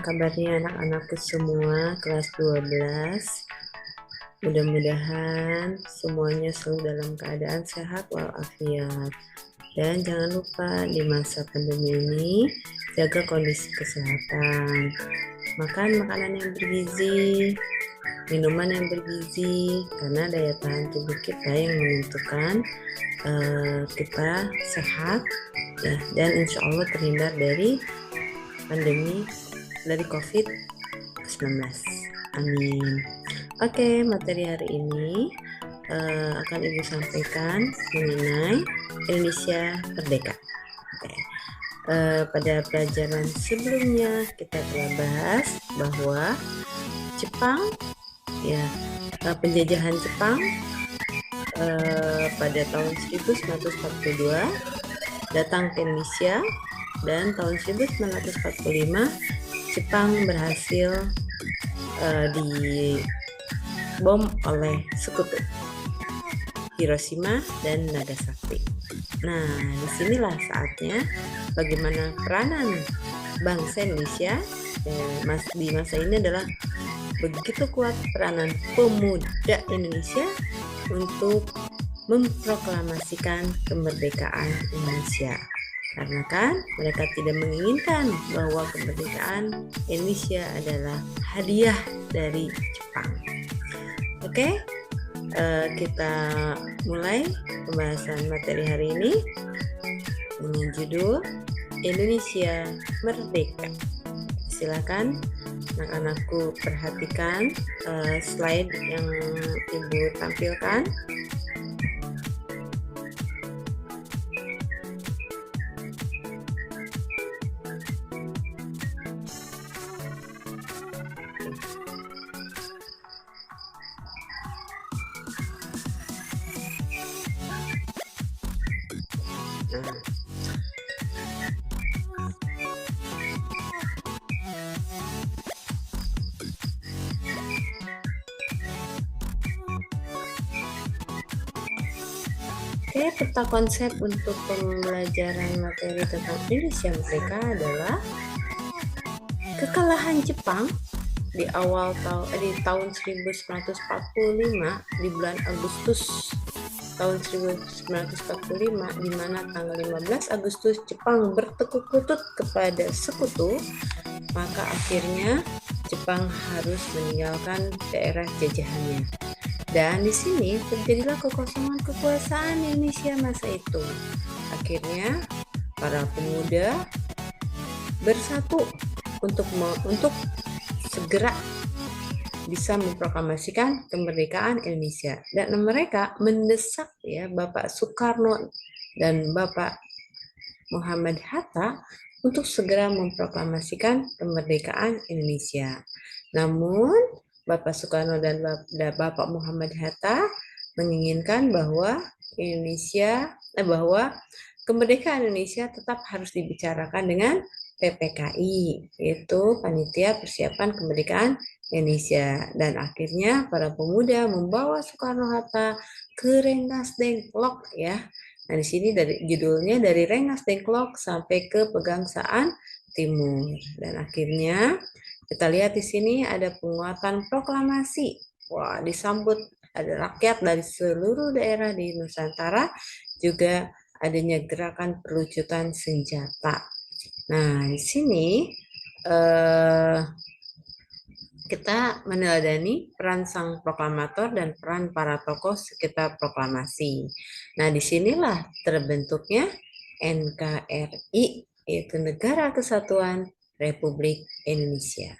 kabarnya anak-anakku semua kelas 12? Mudah-mudahan semuanya selalu dalam keadaan sehat walafiat. Dan jangan lupa di masa pandemi ini jaga kondisi kesehatan. Makan makanan yang bergizi, minuman yang bergizi, karena daya tahan tubuh kita yang menentukan kita sehat ya, dan insya Allah terhindar dari pandemi dari COVID-19. Amin. Oke, materi hari ini akan Ibu sampaikan mengenai Indonesia Merdeka. Oke. Pada pelajaran sebelumnya kita telah bahas bahwa Jepang, ya, penjajahan Jepang pada tahun 1942 datang ke Indonesia, dan tahun 1945 Jepang berhasil dibom oleh sekutu Hiroshima dan Nagasaki. Nah, disinilah saatnya bagaimana peranan bangsa Indonesia di masa ini adalah begitu kuat peranan pemuda Indonesia untuk memproklamasikan kemerdekaan Indonesia. Karena kan mereka tidak menginginkan bahwa kemerdekaan Indonesia adalah hadiah dari Jepang. Oke, kita mulai pembahasan materi hari ini dengan judul Indonesia Merdeka. Silakan anak-anakku perhatikan slide yang Ibu tampilkan. Oke, peta konsep untuk pembelajaran materi tentang Indonesia Merdeka adalah kekalahan Jepang di tahun 1945, di bulan Agustus tahun 1945, di mana tanggal 15 Agustus Jepang bertekuk lutut kepada sekutu, maka akhirnya Jepang harus meninggalkan daerah jajahannya. Dan di sini terjadilah kekosongan kekuasaan Indonesia masa itu. Akhirnya para pemuda bersatu untuk segera bisa memproklamasikan kemerdekaan Indonesia. Dan mereka mendesak ya Bapak Soekarno dan Bapak Muhammad Hatta untuk segera memproklamasikan kemerdekaan Indonesia. Namun Bapak Soekarno dan Bapak Muhammad Hatta menginginkan bahwa kemerdekaan Indonesia tetap harus dibicarakan dengan PPKI, yaitu Panitia Persiapan Kemerdekaan Indonesia. Dan akhirnya para pemuda membawa Soekarno-Hatta ke Rengas Dengklok ya. Nah, di sini dari judulnya dari Rengas Dengklok sampai ke Pegangsaan Timur. Dan akhirnya kita lihat di sini ada penguatan proklamasi. Wah, disambut ada rakyat dari seluruh daerah di Nusantara, juga adanya gerakan perlucutan senjata. Nah, di sini kita meneladani peran sang proklamator dan peran para tokoh sekitar proklamasi. Nah, disinilah terbentuknya NKRI, yaitu Negara Kesatuan Republik Indonesia.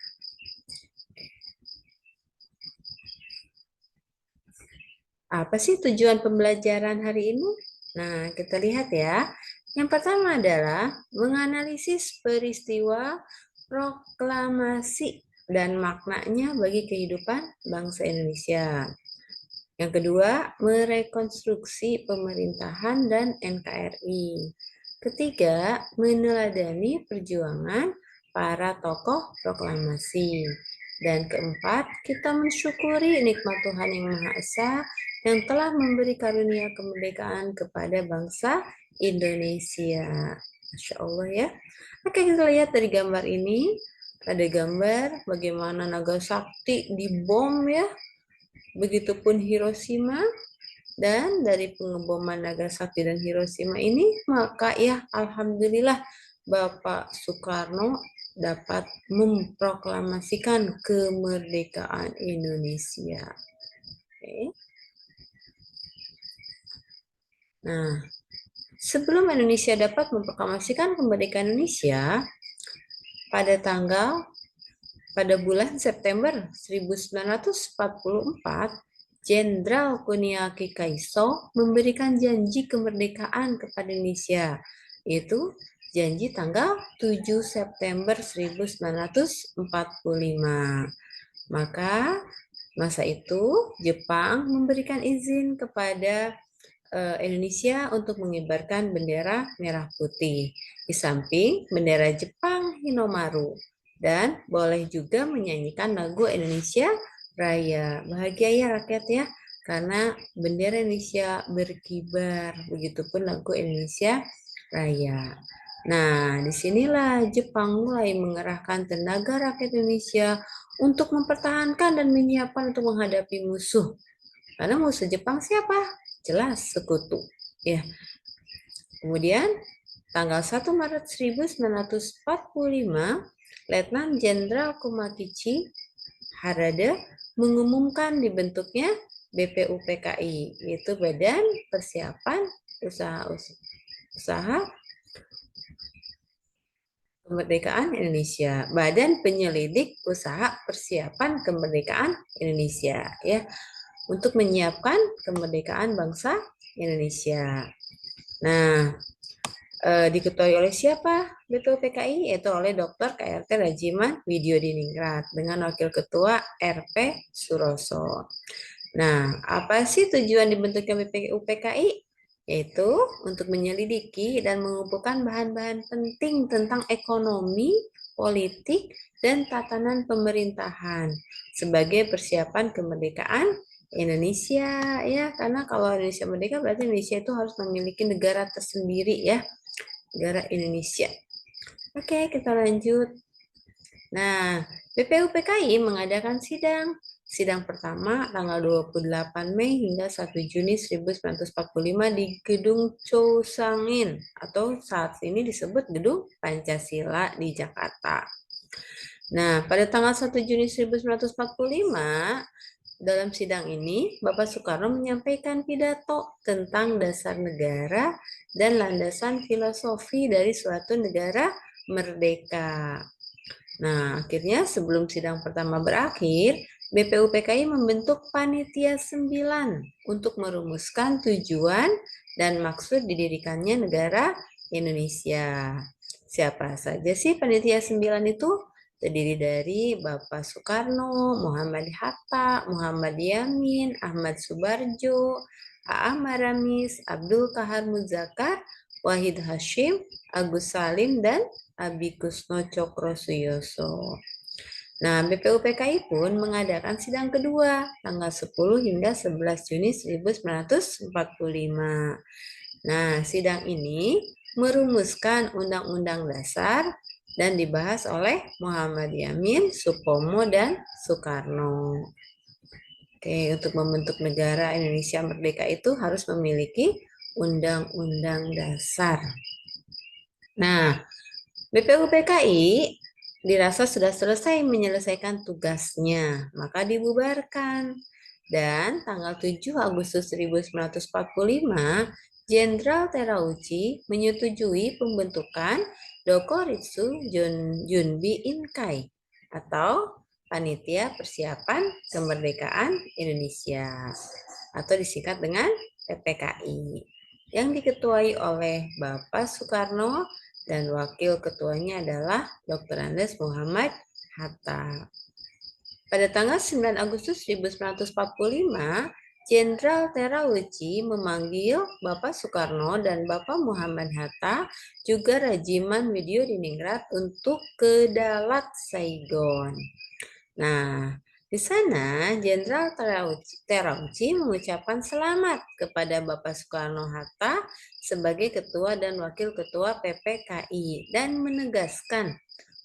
Apa sih tujuan pembelajaran hari ini? Nah, kita lihat ya. Yang pertama adalah menganalisis peristiwa proklamasi dan maknanya bagi kehidupan bangsa Indonesia. Yang kedua, merekonstruksi pemerintahan dan NKRI. Ketiga, meneladani perjuangan para tokoh proklamasi. Dan keempat, kita mensyukuri nikmat Tuhan Yang Maha Esa yang telah memberi karunia kemerdekaan kepada bangsa Indonesia. Masya Allah ya. Oke, kita lihat dari gambar ini. Ada gambar bagaimana Nagasaki dibom ya. Begitupun Hiroshima. Dan dari pengeboman Nagasaki dan Hiroshima ini, maka ya alhamdulillah Bapak Soekarno dapat memproklamasikan kemerdekaan Indonesia. Oke. Nah, sebelum Indonesia dapat memproklamasikan kemerdekaan Indonesia, pada bulan September 1944, Jenderal Kuniaki Kaiso memberikan janji kemerdekaan kepada Indonesia, yaitu janji tanggal 7 September 1945. Maka masa itu Jepang memberikan izin kepada Indonesia untuk mengibarkan bendera merah putih di samping bendera Jepang Hinomaru, dan boleh juga menyanyikan lagu Indonesia Raya. Bahagia ya rakyat ya, karena bendera Indonesia berkibar. Begitupun lagu Indonesia Raya. Nah, disinilah Jepang mulai mengerahkan tenaga rakyat Indonesia untuk mempertahankan dan menyiapkan untuk menghadapi musuh. Karena musuh Jepang siapa? Jelas sekutu. Ya. Kemudian tanggal 1 Maret 1945, Letnan Jenderal Kumakichi Harada mengumumkan dibentuknya BPUPKI, yaitu Badan Persiapan Usaha Kemerdekaan Indonesia, Badan Penyelidik Usaha Persiapan Kemerdekaan Indonesia, ya, untuk menyiapkan kemerdekaan bangsa Indonesia. Nah, diketuai oleh siapa BPUPKI? Yaitu oleh Dr. KRT Rajiman Widyodiningrat dengan Wakil Ketua RP Suroso. Nah, apa sih tujuan dibentuknya BPUPKI? Yaitu untuk menyelidiki dan mengumpulkan bahan-bahan penting tentang ekonomi, politik, dan tatanan pemerintahan sebagai persiapan kemerdekaan Indonesia, ya, karena kalau Indonesia merdeka berarti Indonesia itu harus memiliki negara tersendiri, ya, negara Indonesia. Oke, kita lanjut. Nah, BPUPKI mengadakan sidang pertama tanggal 28 Mei hingga 1 Juni 1945 di Gedung Chousangin atau saat ini disebut Gedung Pancasila di Jakarta. Nah, pada tanggal 1 Juni 1945, dalam sidang ini, Bapak Soekarno menyampaikan pidato tentang dasar negara dan landasan filosofi dari suatu negara merdeka. Nah, akhirnya sebelum sidang pertama berakhir, BPUPKI membentuk Panitia 9 untuk merumuskan tujuan dan maksud didirikannya negara Indonesia. Siapa saja sih Panitia 9 itu? Terdiri dari Bapak Soekarno, Muhammad Hatta, Muhammad Yamin, Ahmad Subarjo, A.A. Maramis, Abdul Kahar Muzakar, Wahid Hashim, Agus Salim, dan Abi Kusno Cokrosuyoso. Nah, BPUPKI pun mengadakan sidang kedua tanggal 10 hingga 11 Juni 1945. Nah, sidang ini merumuskan Undang-Undang Dasar dan dibahas oleh Muhammad Yamin, Supomo, dan Soekarno. Oke, untuk membentuk negara Indonesia merdeka itu harus memiliki Undang-Undang Dasar. Nah, BPUPKI dirasa sudah selesai menyelesaikan tugasnya, maka dibubarkan. Dan tanggal 7 Agustus 1945, Jenderal Terauchi menyetujui pembentukan Dokoritsu Junbi Inkai atau Panitia Persiapan Kemerdekaan Indonesia atau disingkat dengan PPKI yang diketuai oleh Bapak Soekarno dan wakil ketuanya adalah Dr. Andes Muhammad Hatta. Pada tanggal 9 Agustus 1945, Jenderal Terauchi memanggil Bapak Soekarno dan Bapak Muhammad Hatta, juga Rajiman Widyodiningrat untuk ke Dalat Saigon. Nah, di sana Jenderal Terauchi mengucapkan selamat kepada Bapak Soekarno-Hatta sebagai Ketua dan Wakil Ketua PPKI dan menegaskan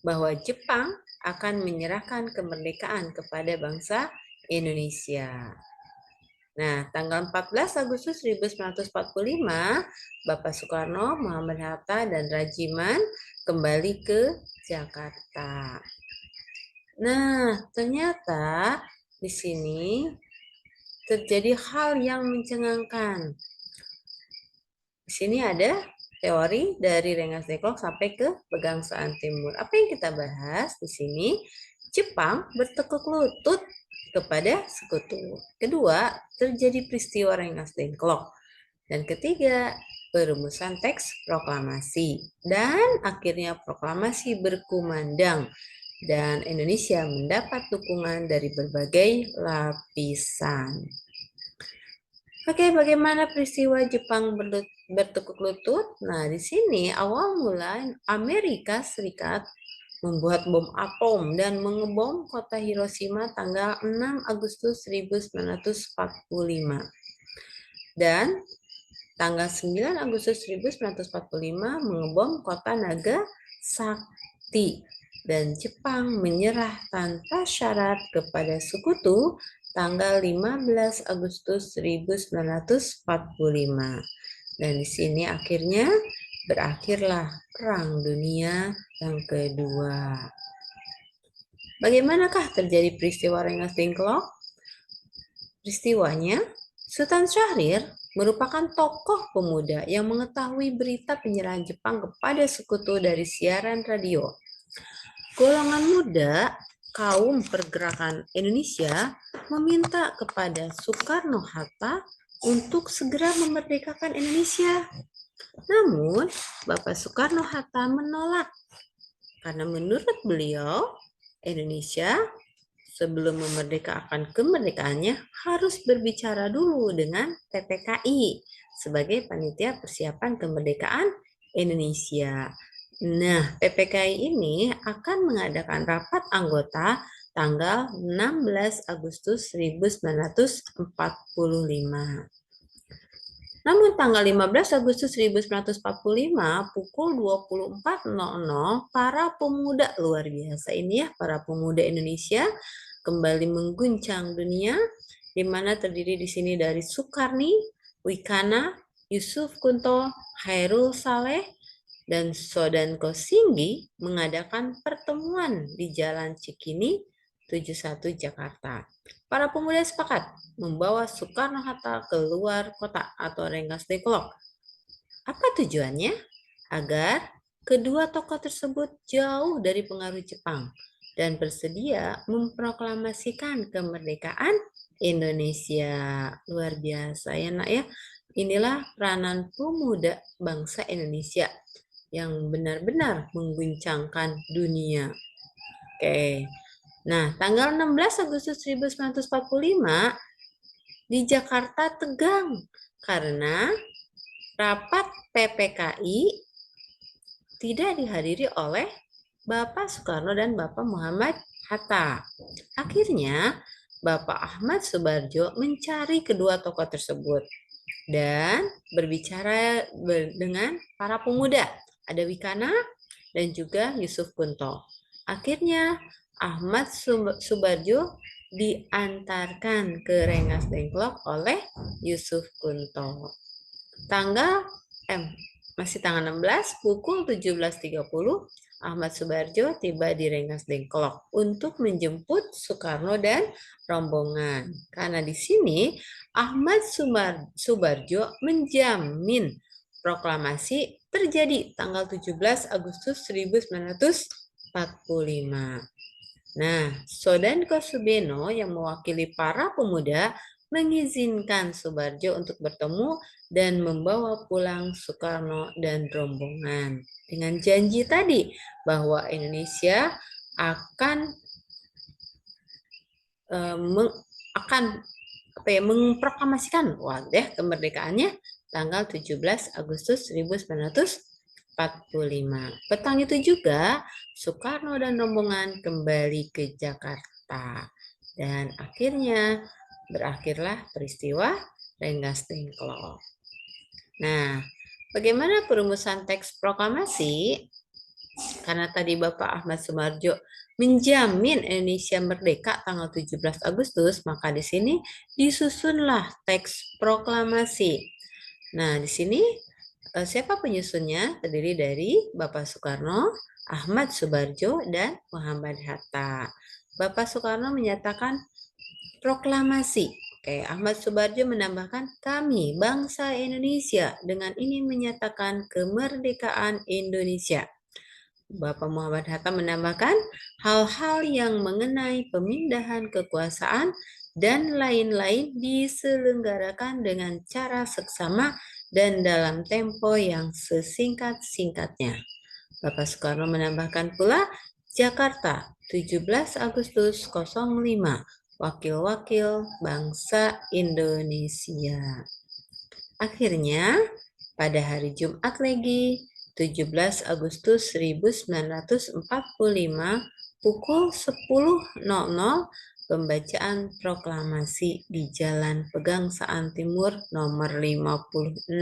bahwa Jepang akan menyerahkan kemerdekaan kepada bangsa Indonesia. Nah, tanggal 14 Agustus 1945, Bapak Soekarno, Muhammad Hatta, dan Rajiman kembali ke Jakarta. Nah, ternyata di sini terjadi hal yang mencengangkan. Di sini ada teori dari Rengas Dengklok sampai ke Pegangsaan Timur. Apa yang kita bahas di sini? Jepang bertekuk lutut kepada sekutu. Kedua, terjadi peristiwa Rengas Dengklok. Dan ketiga, perumusan teks proklamasi. Dan akhirnya proklamasi berkumandang. Dan Indonesia mendapat dukungan dari berbagai lapisan. Oke, bagaimana peristiwa Jepang bertekuk lutut? Nah, di sini awal mula Amerika Serikat membuat bom atom dan mengebom kota Hiroshima tanggal 6 Agustus 1945. Dan tanggal 9 Agustus 1945 mengebom kota Nagasaki. Dan Jepang menyerah tanpa syarat kepada sekutu tanggal 15 Agustus 1945. Dan di sini akhirnya berakhirlah Perang Dunia yang kedua. Bagaimanakah terjadi peristiwa Rengas Dengklok? Peristiwanya, Sultan Syahrir merupakan tokoh pemuda yang mengetahui berita penyerahan Jepang kepada sekutu dari siaran radio. Golongan muda kaum pergerakan Indonesia meminta kepada Soekarno-Hatta untuk segera memerdekakan Indonesia. Namun, Bapak Soekarno-Hatta menolak karena menurut beliau, Indonesia sebelum memerdekakan kemerdekaannya harus berbicara dulu dengan PPKI sebagai panitia persiapan kemerdekaan Indonesia. Nah, PPKI ini akan mengadakan rapat anggota tanggal 16 Agustus 1945. Namun tanggal 15 Agustus 1945 pukul 24.00 para pemuda luar biasa ini ya, para pemuda Indonesia kembali mengguncang dunia, di mana terdiri di sini dari Sukarni, Wikana, Yusuf Kunto, Hairul Saleh, dan Sodanko Singgi mengadakan pertemuan di Jalan Cikini 71 Jakarta. Para pemuda sepakat membawa Soekarno-Hatta keluar kota atau Rengas Dengklok. Apa tujuannya? Agar kedua tokoh tersebut jauh dari pengaruh Jepang dan bersedia memproklamasikan kemerdekaan Indonesia. Luar biasa ya nak ya. Inilah peranan pemuda bangsa Indonesia yang benar-benar mengguncangkan dunia. Oke. Nah, tanggal 16 Agustus 1945 di Jakarta tegang karena rapat PPKI tidak dihadiri oleh Bapak Soekarno dan Bapak Muhammad Hatta. Akhirnya, Bapak Ahmad Subarjo mencari kedua tokoh tersebut dan berbicara dengan para pemuda. Ada Wikana dan juga Yusuf Kunto. Akhirnya Ahmad Subarjo diantarkan ke Rengas Dengklok oleh Yusuf Kunto. Masih tanggal 16 pukul 17.30 Ahmad Subarjo tiba di Rengas Dengklok untuk menjemput Soekarno dan rombongan. Karena di sini Ahmad Subarjo menjamin proklamasi terjadi tanggal 17 Agustus 1945. Nah, Sodanko Subeno yang mewakili para pemuda mengizinkan Subarjo untuk bertemu dan membawa pulang Soekarno dan rombongan dengan janji tadi bahwa Indonesia akan memproklamasikan kemerdekaannya tanggal 17 Agustus 1945. Petang itu juga Soekarno dan rombongan kembali ke Jakarta dan akhirnya berakhirlah peristiwa Rengas Dengklok. Nah, bagaimana perumusan teks proklamasi? Karena tadi Bapak Ahmad Sumarjo menjamin Indonesia merdeka tanggal 17 Agustus, maka di sini disusunlah teks proklamasi. Nah, di sini siapa penyusunnya? Terdiri dari Bapak Soekarno, Ahmad Subarjo, dan Muhammad Hatta. Bapak Soekarno menyatakan proklamasi. Oke, Ahmad Subarjo menambahkan kami bangsa Indonesia dengan ini menyatakan kemerdekaan Indonesia. Bapak Muhammad Hatta menambahkan hal-hal yang mengenai pemindahan kekuasaan dan lain-lain diselenggarakan dengan cara seksama dan dalam tempo yang sesingkat-singkatnya. Bapak Soekarno menambahkan pula Jakarta 17 Agustus 05 Wakil-wakil bangsa Indonesia. Akhirnya pada hari Jumat Legi 17 Agustus 1945 pukul 10.00 pembacaan proklamasi di Jalan Pegangsaan Timur nomor 56.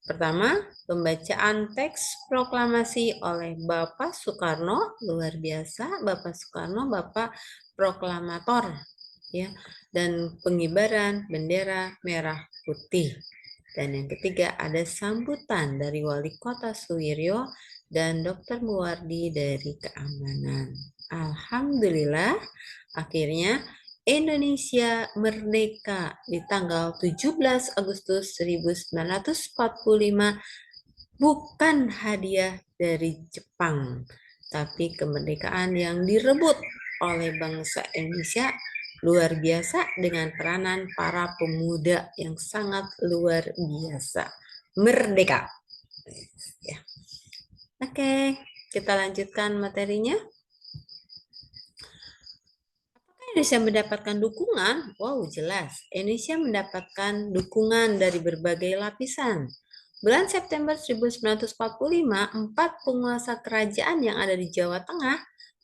Pertama, pembacaan teks proklamasi oleh Bapak Soekarno, luar biasa, Bapak Soekarno, Bapak proklamator, ya, dan pengibaran bendera merah putih. Dan yang ketiga ada sambutan dari Wali Kota Suwiryo dan Dr. Muwardi dari Keamanan. Alhamdulillah, akhirnya Indonesia merdeka di tanggal 17 Agustus 1945 bukan hadiah dari Jepang, tapi kemerdekaan yang direbut oleh bangsa Indonesia luar biasa dengan peranan para pemuda yang sangat luar biasa. Merdeka. Ya. Oke, kita lanjutkan materinya. Apakah Indonesia mendapatkan dukungan? Wow, jelas. Indonesia mendapatkan dukungan dari berbagai lapisan. Bulan September 1945, 4 penguasa kerajaan yang ada di Jawa Tengah,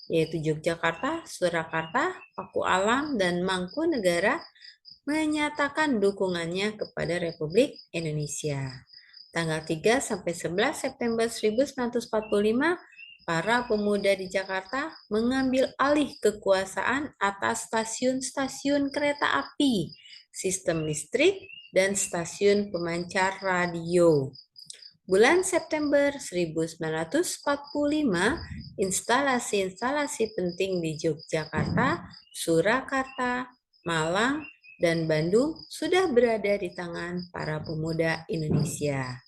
yaitu Yogyakarta, Surakarta, Pakualam, dan Mangkunegaran, menyatakan dukungannya kepada Republik Indonesia. Tanggal 3 sampai 11 September 1945, para pemuda di Jakarta mengambil alih kekuasaan atas stasiun-stasiun kereta api, sistem listrik, dan stasiun pemancar radio. Bulan September 1945, instalasi-instalasi penting di Yogyakarta, Surakarta, Malang, dan Bandung sudah berada di tangan para pemuda Indonesia.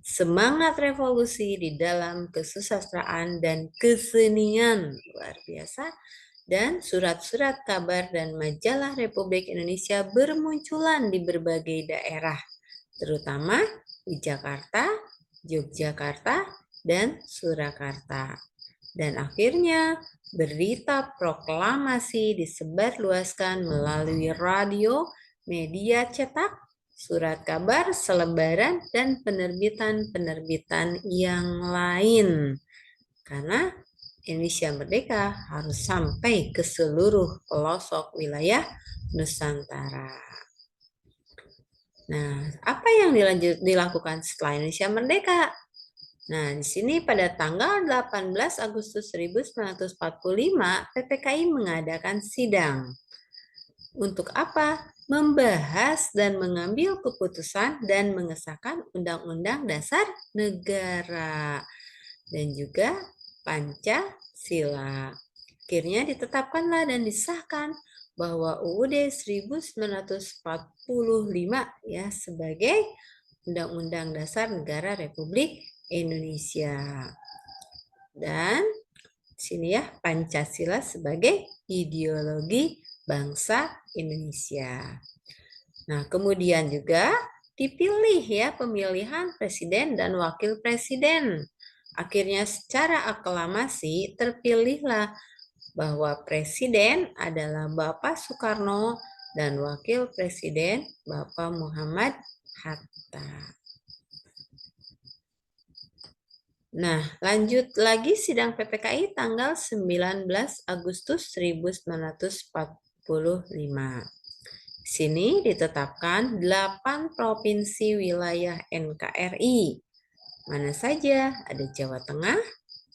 Semangat revolusi di dalam kesusastraan dan kesenian luar biasa, dan surat-surat kabar dan majalah Republik Indonesia bermunculan di berbagai daerah, terutama di Jakarta, Yogyakarta, dan Surakarta. Dan akhirnya berita proklamasi disebarluaskan melalui radio, media cetak, surat kabar, selebaran, dan penerbitan-penerbitan yang lain. Karena Indonesia merdeka harus sampai ke seluruh pelosok wilayah Nusantara. Nah, apa yang dilakukan setelah Indonesia merdeka? Nah, di sini pada tanggal 18 Agustus 1945, PPKI mengadakan sidang. Untuk apa? Membahas dan mengambil keputusan dan mengesahkan Undang-Undang Dasar Negara dan juga Pancasila. Akhirnya ditetapkanlah dan disahkan bahwa UUD 1945 ya sebagai Undang-Undang Dasar Negara Republik Indonesia. Dan sini ya Pancasila sebagai ideologi bangsa Indonesia. Nah, kemudian juga dipilih ya pemilihan presiden dan wakil presiden. Akhirnya secara aklamasi terpilihlah bahwa presiden adalah Bapak Soekarno dan wakil presiden Bapak Muhammad Hatta. Nah, lanjut lagi sidang PPKI tanggal 19 Agustus 1945. Di sini ditetapkan 8 provinsi wilayah NKRI. Mana saja? Ada Jawa Tengah,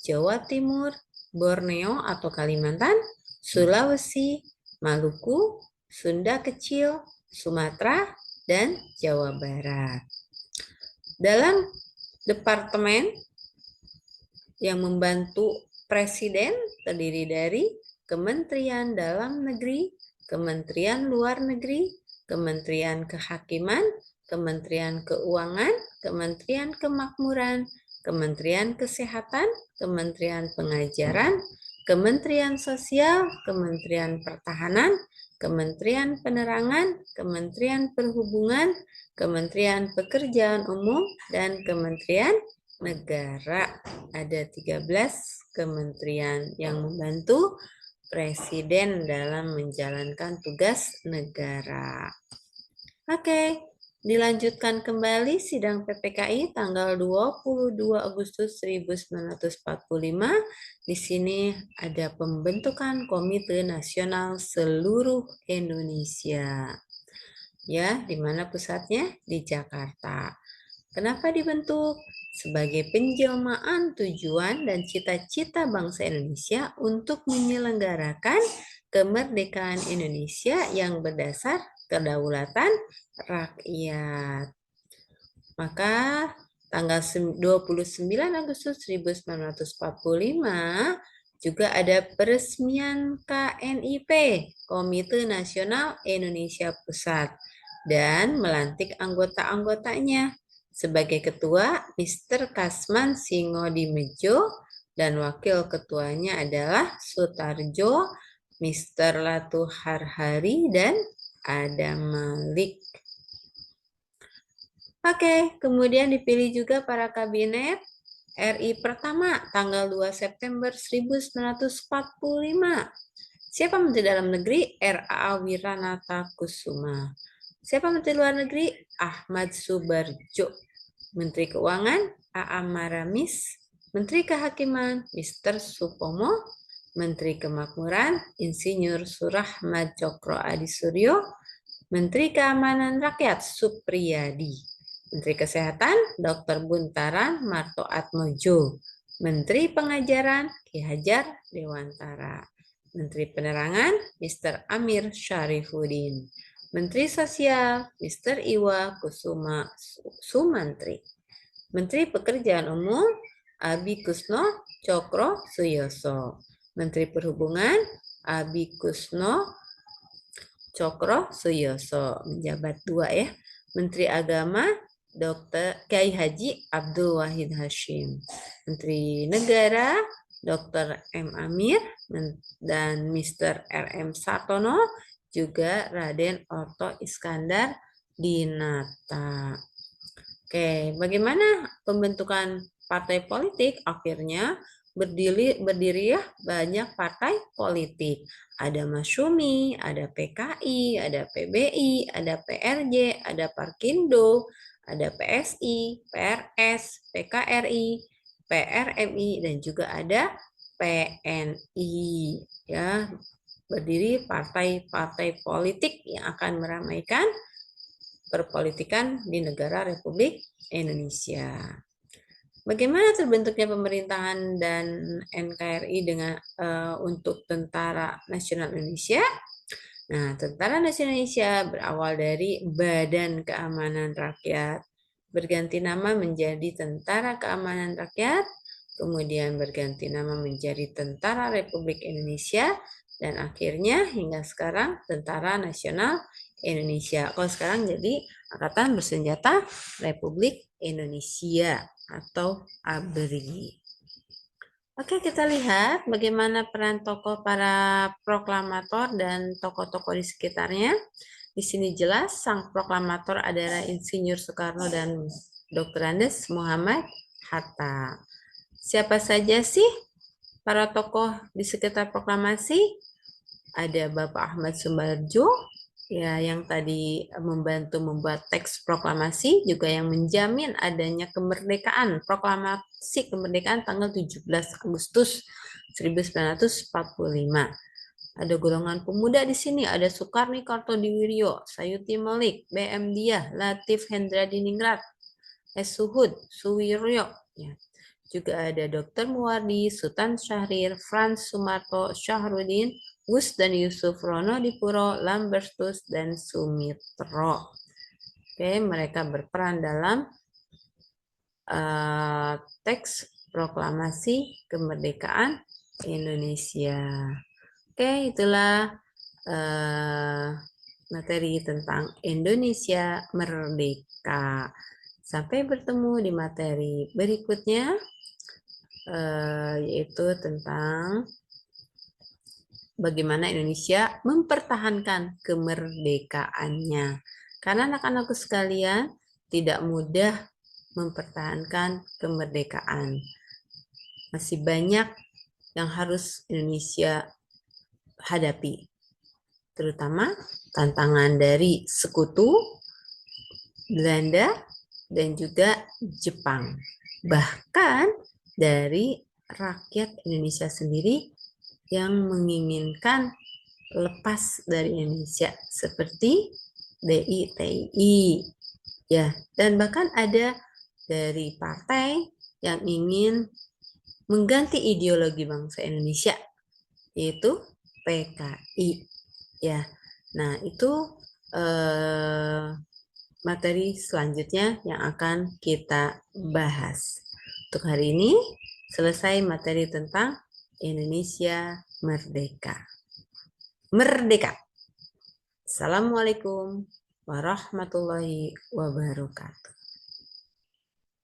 Jawa Timur, Borneo atau Kalimantan, Sulawesi, Maluku, Sunda Kecil, Sumatera, dan Jawa Barat. Dalam departemen yang membantu Presiden terdiri dari Kementerian Dalam Negeri, Kementerian Luar Negeri, Kementerian Kehakiman, Kementerian Keuangan, Kementerian Kemakmuran, Kementerian Kesehatan, Kementerian Pengajaran, Kementerian Sosial, Kementerian Pertahanan, Kementerian Penerangan, Kementerian Perhubungan, Kementerian Pekerjaan Umum, dan Kementerian Negara. Ada 13 kementerian yang membantu Presiden dalam menjalankan tugas negara. Oke. Dilanjutkan kembali sidang PPKI tanggal 22 Agustus 1945. Di sini ada pembentukan Komite Nasional Seluruh Indonesia. Ya, di mana pusatnya? Di Jakarta. Kenapa dibentuk? Sebagai penjelmaan tujuan dan cita-cita bangsa Indonesia untuk menyelenggarakan kemerdekaan Indonesia yang berdasar kedaulatan rakyat. Maka tanggal 29 Agustus 1945 juga ada peresmian KNIP, Komite Nasional Indonesia Pusat, dan melantik anggota-anggotanya. Sebagai ketua, Mr. Kasman Singodimedjo, dan wakil ketuanya adalah Sutarjo, Mr. Latuharhari, dan Adam Malik. Oke, kemudian dipilih juga para kabinet RI pertama tanggal 2 September 1945. Siapa Menteri Dalam Negeri? R.A. Wiranata Kusuma. Siapa Menteri Luar Negeri? Ahmad Subarjo. Menteri Keuangan? A.A. Maramis. Menteri Kehakiman? Mr. Supomo. Menteri Kemakmuran? Insinyur Surahmad Cokro Adisuryo. Menteri Keamanan Rakyat? Supriyadi. Menteri Kesehatan, Dr. Buntaran Marto Atmojo. Menteri Pengajaran, Ki Hajar Dewantara. Menteri Penerangan, Mr. Amir Syarifuddin. Menteri Sosial, Mr. Iwa Kusuma Sumantri. Menteri Pekerjaan Umum, Abi Kusno Cokro Suyoso. Menteri Perhubungan, Abi Kusno Cokro Suyoso. Menjabat 2 ya. Menteri Agama, Dr. Kiai Haji Abdul Wahid Hashim. Menteri Negara, Dr. M. Amir, dan Mr. R.M. Sartono, juga Raden Otto Iskandar Dinata. Oke, bagaimana pembentukan partai politik? Akhirnya berdiri ya banyak partai politik. Ada Masyumi, ada PKI, ada PBI, ada PRJ, ada Parkindo, ada PSI, PRS, PKRI, PRMI, dan juga ada PNI. Ya, berdiri partai-partai politik yang akan meramaikan perpolitikan di negara Republik Indonesia. Bagaimana terbentuknya pemerintahan dan NKRI dengan untuk Tentara Nasional Indonesia? Nah, Tentara Nasional Indonesia berawal dari Badan Keamanan Rakyat, berganti nama menjadi Tentara Keamanan Rakyat, kemudian berganti nama menjadi Tentara Republik Indonesia, dan akhirnya hingga sekarang Tentara Nasional Indonesia. Kalau sekarang jadi Angkatan Bersenjata Republik Indonesia atau ABRI. Oke, kita lihat bagaimana peran tokoh para proklamator dan tokoh-tokoh di sekitarnya. Di sini jelas sang proklamator adalah Insinyur Soekarno dan Dr. Andes Muhammad Hatta. Siapa saja sih para tokoh di sekitar proklamasi? Ada Bapak Ahmad Subarjo, ya, yang tadi membantu membuat teks proklamasi, juga yang menjamin adanya kemerdekaan, proklamasi kemerdekaan tanggal 17 Agustus 1945. Ada golongan pemuda di sini, ada Soekarni Kartodiwiryo, Sayuti Malik, B.M. Diah, Latif Hendradiningrat, S. Suhud, Suwiryo. Ya. juga ada Dr. Muwardi, Sultan Syahrir, Frans Sumarto, Syahrudin, Gus dan Yusuf, Rono Dipuro, Lambertus, dan Sumitro. Oke, mereka berperan dalam teks proklamasi kemerdekaan Indonesia. Oke, itulah materi tentang Indonesia Merdeka. Sampai bertemu di materi berikutnya, yaitu tentang bagaimana Indonesia mempertahankan kemerdekaannya. Karena anak-anakku sekalian, tidak mudah mempertahankan kemerdekaan. Masih banyak yang harus Indonesia hadapi, terutama tantangan dari sekutu, Belanda, dan juga Jepang. Bahkan dari rakyat Indonesia sendiri yang menginginkan lepas dari Indonesia seperti DITI, ya, dan bahkan ada dari partai yang ingin mengganti ideologi bangsa Indonesia, yaitu PKI, ya. Nah, itu materi selanjutnya yang akan kita bahas. Untuk hari ini selesai materi tentang Indonesia Merdeka. Merdeka. Assalamualaikum warahmatullahi wabarakatuh.